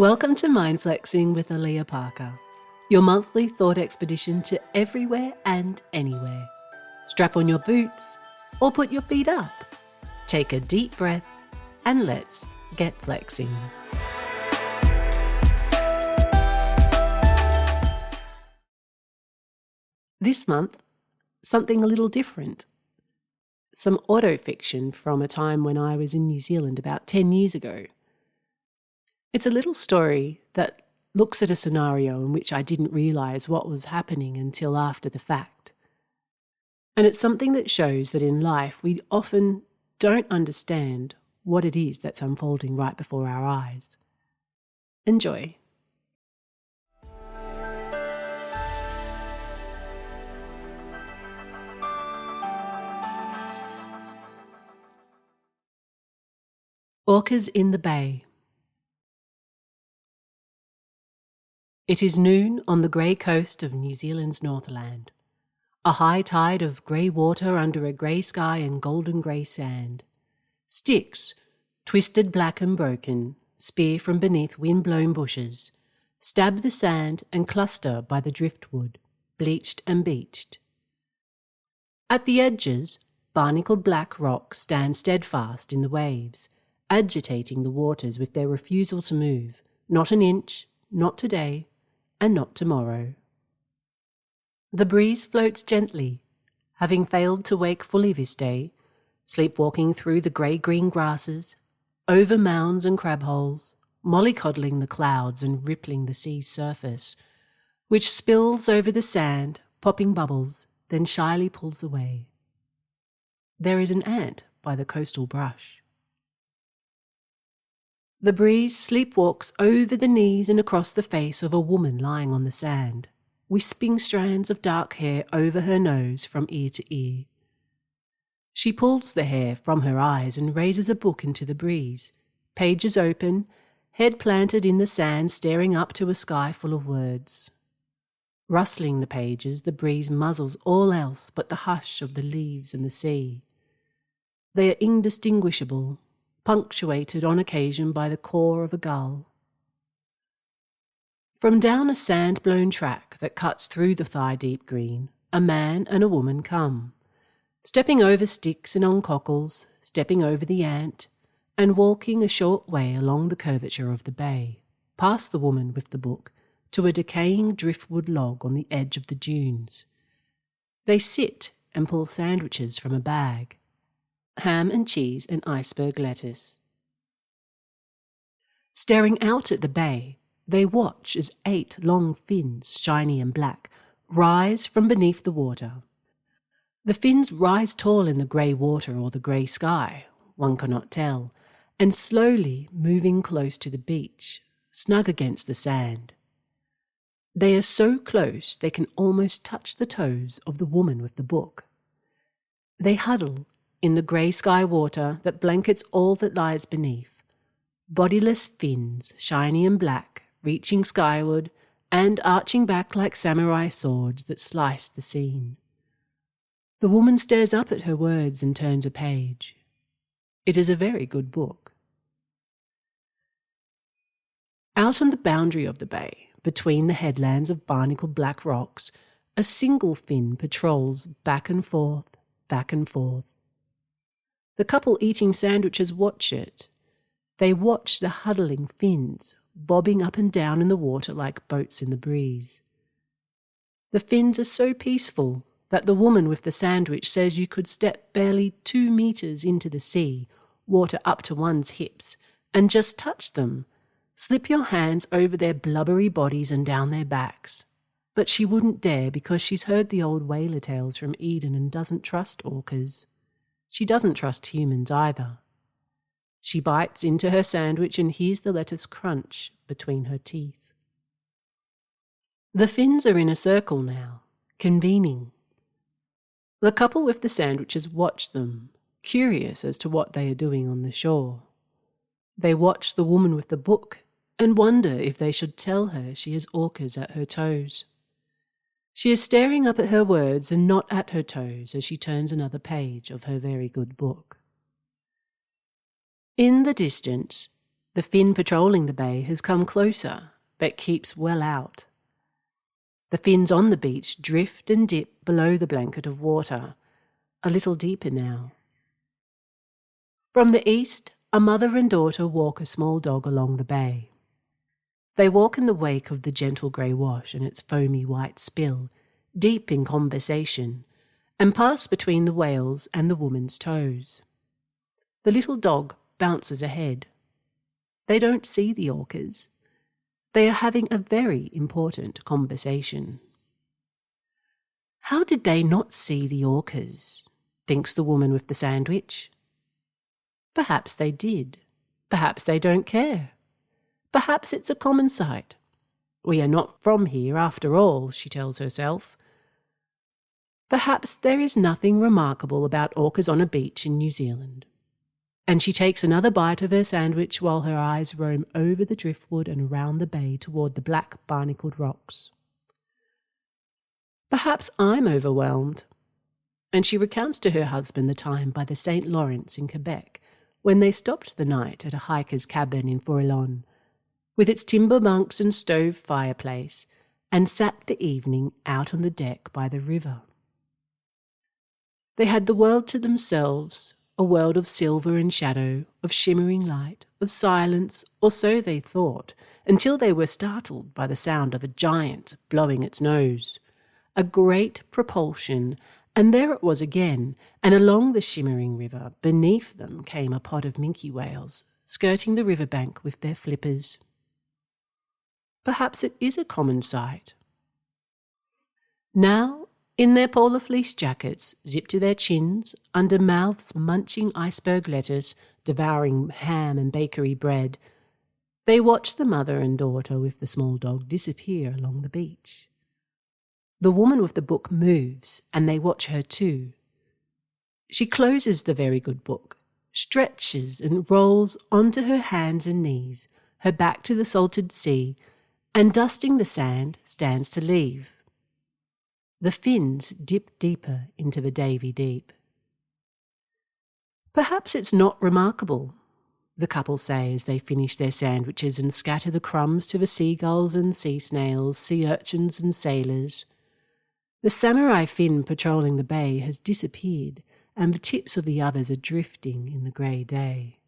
Welcome to Mind Flexing with Alia Parker, your monthly thought expedition to everywhere and anywhere. Strap on your boots or put your feet up. Take a deep breath and let's get flexing. This month, something a little different. Some autofiction from a time when I was in New Zealand about 10 years ago. It's a little story that looks at a scenario in which I didn't realise what was happening until after the fact. And it's something that shows that in life we often don't understand what it is that's unfolding right before our eyes. Enjoy. Orcas in the Bay. It is noon on the grey coast of New Zealand's Northland. A high tide of grey water under a grey sky and golden grey sand. Sticks, twisted black and broken, spear from beneath wind-blown bushes, stab the sand and cluster by the driftwood, bleached and beached. At the edges, barnacled black rocks stand steadfast in the waves, agitating the waters with their refusal to move, not an inch, not today, and not tomorrow. The breeze floats gently, having failed to wake fully this day, sleepwalking through the grey-green grasses, over mounds and crab holes, mollycoddling the clouds and rippling the sea's surface, which spills over the sand, popping bubbles, then shyly pulls away. There is an ant by the coastal brush. The breeze sleepwalks over the knees and across the face of a woman lying on the sand, wisping strands of dark hair over her nose from ear to ear. She pulls the hair from her eyes and raises a book into the breeze, pages open, head planted in the sand, staring up to a sky full of words. Rustling the pages, the breeze muzzles all else but the hush of the leaves and the sea. They are indistinguishable, punctuated on occasion by the caw of a gull. From down a sand-blown track that cuts through the thigh-deep green, a man and a woman come, stepping over sticks and on cockles, stepping over the ant, and walking a short way along the curvature of the bay, past the woman with the book, to a decaying driftwood log on the edge of the dunes. They sit and pull sandwiches from a bag. Ham and cheese and iceberg lettuce. Staring out at the bay, they watch as 8 long fins, shiny and black, rise from beneath the water. The fins rise tall in the grey water or the grey sky, one cannot tell, and slowly moving close to the beach, snug against the sand. They are so close they can almost touch the toes of the woman with the book. They huddle in the grey sky water that blankets all that lies beneath, bodiless fins, shiny and black, reaching skyward and arching back like samurai swords that slice the scene. The woman stares up at her words and turns a page. It is a very good book. Out on the boundary of the bay, between the headlands of barnacled black rocks, a single fin patrols back and forth, back and forth. The couple eating sandwiches watch it. They watch the huddling fins, bobbing up and down in the water like boats in the breeze. The fins are so peaceful that the woman with the sandwich says you could step barely 2 meters into the sea, water up to one's hips, and just touch them, slip your hands over their blubbery bodies and down their backs. But she wouldn't dare because she's heard the old whaler tales from Eden and doesn't trust orcas. She doesn't trust humans either. She bites into her sandwich and hears the lettuce crunch between her teeth. The fins are in a circle now, convening. The couple with the sandwiches watch them, curious as to what they are doing on the shore. They watch the woman with the book and wonder if they should tell her she has orcas at her toes. She is staring up at her words and not at her toes as she turns another page of her very good book. In the distance, The fin patrolling the bay has come closer, but keeps well out. The fins on the beach drift and dip below the blanket of water, a little deeper now. From the east, a mother and daughter walk a small dog along the bay. They walk in the wake of the gentle grey wash and its foamy white spill, deep in conversation, and pass between the whales and the woman's toes. The little dog bounces ahead. They don't see the orcas. They are having a very important conversation. How did they not see the orcas? Thinks the woman with the sandwich. Perhaps they did. Perhaps they don't care. Perhaps it's a common sight. We are not from here after all, she tells herself. Perhaps there is nothing remarkable about orcas on a beach in New Zealand. And she takes another bite of her sandwich while her eyes roam over the driftwood and around the bay toward the black barnacled rocks. Perhaps I'm overwhelmed. And she recounts to her husband the time by the St. Lawrence in Quebec when they stopped the night at a hiker's cabin in Forlon, with its timber bunks and stove fireplace, and sat the evening out on the deck by the river. They had the world to themselves, a world of silver and shadow, of shimmering light, of silence, or so they thought, until they were startled by the sound of a giant blowing its nose. A great propulsion, and there it was again, and along the shimmering river beneath them came a pod of minke whales, skirting the riverbank with their flippers. Perhaps it is a common sight. Now, in their polar fleece jackets, zipped to their chins, under mouths munching iceberg lettuce, devouring ham and bakery bread, they watch the mother and daughter with the small dog disappear along the beach. The woman with the book moves, and they watch her too. She closes the very good book, stretches and rolls onto her hands and knees, her back to the salted sea, and dusting the sand, stands to leave. The fins dip deeper into the Davy deep. Perhaps it's not remarkable, the couple say as they finish their sandwiches and scatter the crumbs to the seagulls and sea snails, sea urchins and sailors. The samurai fin patrolling the bay has disappeared, and the tips of the others are drifting in the grey day.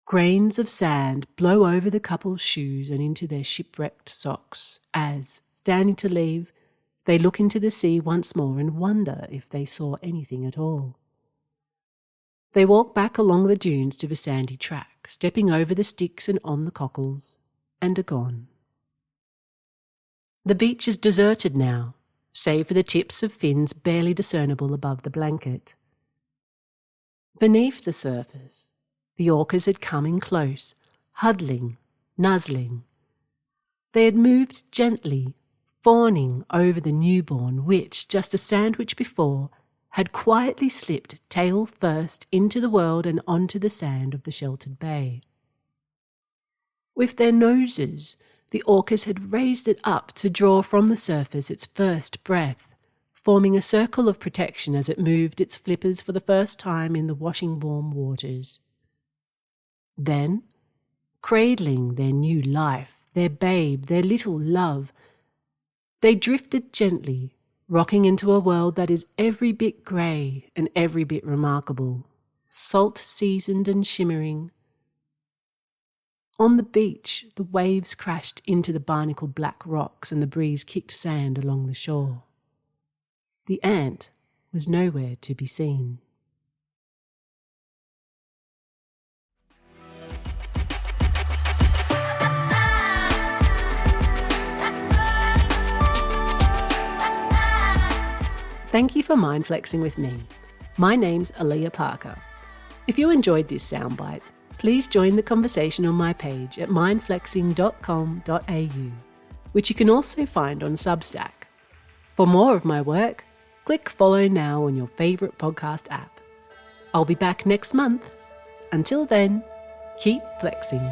Grains of sand blow over the couple's shoes and into their shipwrecked socks as, standing to leave, they look into the sea once more and wonder if they saw anything at all. They walk back along the dunes to the sandy track, stepping over the sticks and on the cockles, and are gone. The beach is deserted now, save for the tips of fins barely discernible above the blanket. Beneath the surface, the orcas had come in close, huddling, nuzzling. They had moved gently, fawning over the newborn which, just a sandwich before, had quietly slipped tail first into the world and onto the sand of the sheltered bay. With their noses, the orcas had raised it up to draw from the surface its first breath, forming a circle of protection as it moved its flippers for the first time in the washing warm waters. Then, cradling their new life, their babe, their little love, they drifted gently, rocking into a world that is every bit grey and every bit remarkable, salt-seasoned and shimmering. On the beach, the waves crashed into the barnacled black rocks and the breeze kicked sand along the shore. The ant was nowhere to be seen. Thank you for mind flexing with me. My name's Alia Parker. If you enjoyed this soundbite, please join the conversation on my page at mindflexing.com.au, which you can also find on Substack. For more of my work, click follow now on your favourite podcast app. I'll be back next month. Until then, keep flexing.